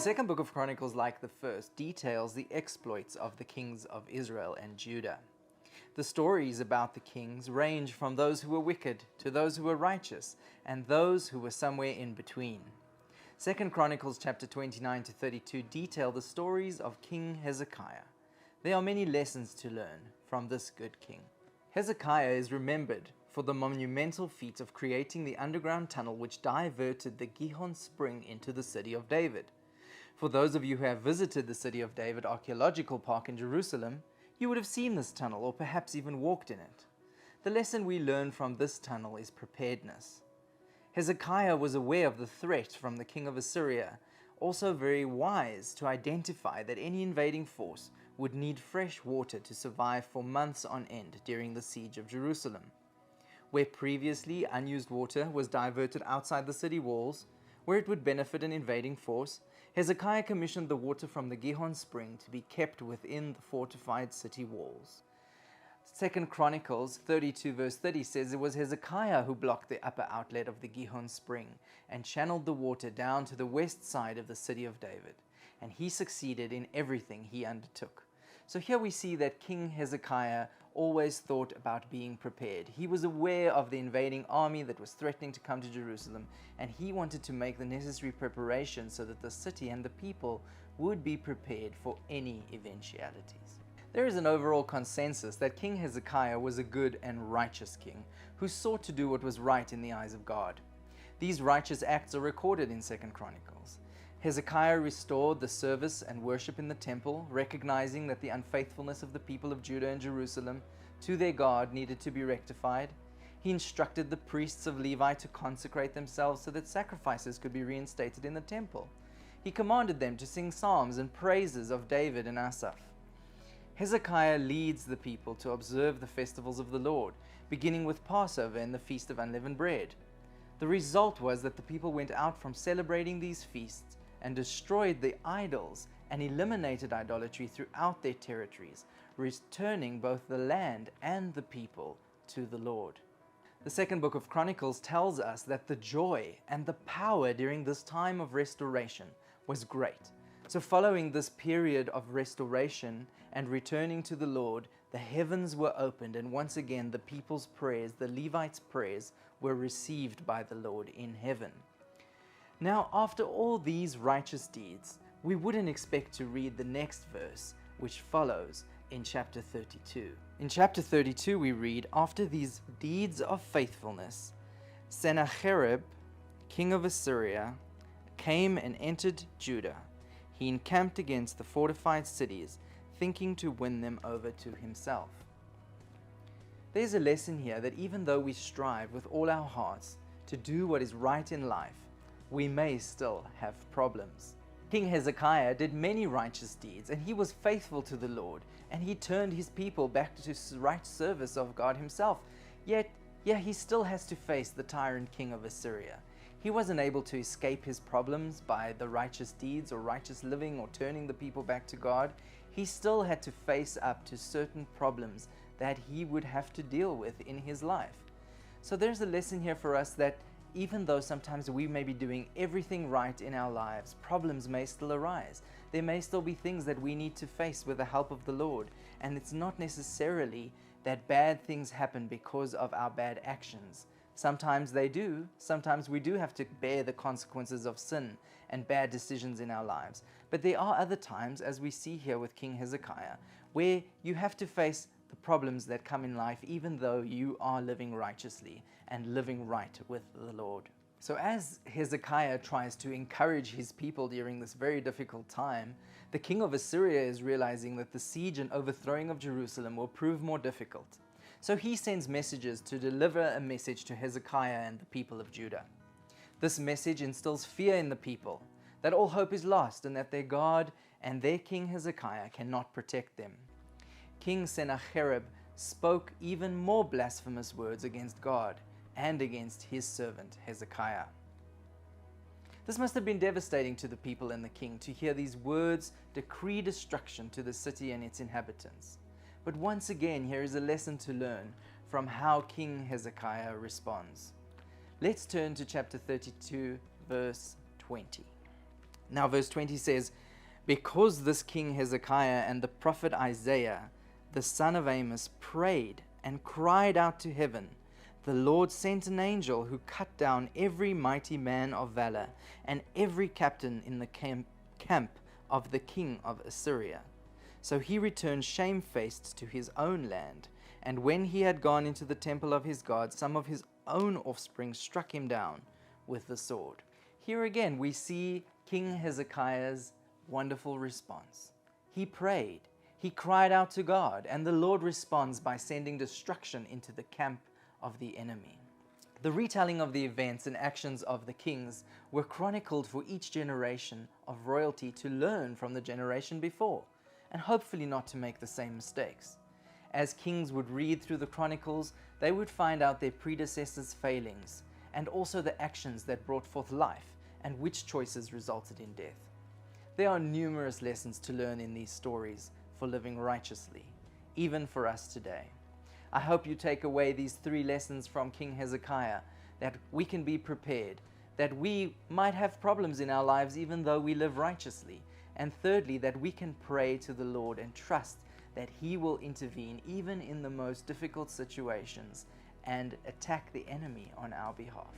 second book of Chronicles, like the first, details the exploits of the kings of Israel and Judah. The stories about the kings range from those who were wicked to those who were righteous, and those who were somewhere in between. 2 Chronicles chapter 29 to 32 detail the stories of King Hezekiah. There are many lessons to learn from this good king. Hezekiah is remembered for the monumental feat of creating the underground tunnel which diverted the Gihon spring into the city of David. For those of you who have visited the City of David Archaeological Park in Jerusalem, you would have seen this tunnel or perhaps even walked in it. The lesson we learn from this tunnel is preparedness. Hezekiah was aware of the threat from the king of Assyria, also very wise to identify that any invading force would need fresh water to survive for months on end during the siege of Jerusalem. Where previously unused water was diverted outside the city walls, where it would benefit an invading force, Hezekiah commissioned the water from the Gihon spring to be kept within the fortified city walls. 2 Chronicles 32 verse 30 says it was Hezekiah who blocked the upper outlet of the Gihon spring and channeled the water down to the west side of the city of David, and he succeeded in everything he undertook. So here we see that King Hezekiah always thought about being prepared. He was aware of the invading army that was threatening to come to Jerusalem, and he wanted to make the necessary preparations so that the city and the people would be prepared for any eventualities. There is an overall consensus that King Hezekiah was a good and righteous king who sought to do what was right in the eyes of God. These righteous acts are recorded in 2 Chronicles. Hezekiah restored the service and worship in the temple, recognizing that the unfaithfulness of the people of Judah and Jerusalem to their God needed to be rectified. He instructed the priests of Levi to consecrate themselves so that sacrifices could be reinstated in the temple. He commanded them to sing psalms and praises of David and Asaph. Hezekiah leads the people to observe the festivals of the Lord, beginning with Passover and the Feast of Unleavened Bread. The result was that the people went out from celebrating these feasts and destroyed the idols and eliminated idolatry throughout their territories, returning both the land and the people to the Lord. The second book of Chronicles tells us that the joy and the power during this time of restoration was great. So following this period of restoration and returning to the Lord, the heavens were opened, and once again the people's prayers, the Levites' prayers, were received by the Lord in heaven. Now, after all these righteous deeds, we wouldn't expect to read the next verse, which follows in chapter 32. In chapter 32, we read, "After these deeds of faithfulness, Sennacherib, king of Assyria, came and entered Judah. He encamped against the fortified cities, thinking to win them over to himself." There's a lesson here that even though we strive with all our hearts to do what is right in life, we may still have problems. King Hezekiah did many righteous deeds, and he was faithful to the Lord, and he turned his people back to right service of God himself. Yet he still has to face the tyrant king of Assyria. He wasn't able to escape his problems by the righteous deeds or righteous living or turning the people back to God. He still had to face up to certain problems that he would have to deal with in his life. So there's a lesson here for us that even though sometimes we may be doing everything right in our lives, problems may still arise. There may still be things that we need to face with the help of the Lord. And it's not necessarily that bad things happen because of our bad actions. Sometimes they do. Sometimes we do have to bear the consequences of sin and bad decisions in our lives. But there are other times, as we see here with King Hezekiah, where you have to face the problems that come in life even though you are living righteously and living right with the Lord. So as Hezekiah tries to encourage his people during this very difficult time, the king of Assyria is realizing that the siege and overthrowing of Jerusalem will prove more difficult. So he sends messengers to deliver a message to Hezekiah and the people of Judah. This message instills fear in the people, that all hope is lost and that their God and their king Hezekiah cannot protect them. King Sennacherib spoke even more blasphemous words against God and against his servant Hezekiah. This must have been devastating to the people and the king to hear these words decree destruction to the city and its inhabitants. But once again, here is a lesson to learn from how King Hezekiah responds. Let's turn to chapter 32, verse 20. Now, verse 20 says, "Because this king Hezekiah and the prophet Isaiah, the son of Amos, prayed and cried out to heaven, the Lord sent an angel who cut down every mighty man of valor and every captain in the camp of the king of Assyria. So he returned shamefaced to his own land. And when he had gone into the temple of his God, some of his own offspring struck him down with the sword." Here again we see King Hezekiah's wonderful response. He prayed, he cried out to God, and the Lord responds by sending destruction into the camp of the enemy. The retelling of the events and actions of the kings were chronicled for each generation of royalty to learn from the generation before, and hopefully not to make the same mistakes. As kings would read through the chronicles, they would find out their predecessors' failings, and also the actions that brought forth life, and which choices resulted in death. There are numerous lessons to learn in these stories for living righteously, even for us today. I hope you take away these 3 lessons from King Hezekiah, that we can be prepared, that we might have problems in our lives even though we live righteously, and thirdly, that we can pray to the Lord and trust that He will intervene even in the most difficult situations and attack the enemy on our behalf.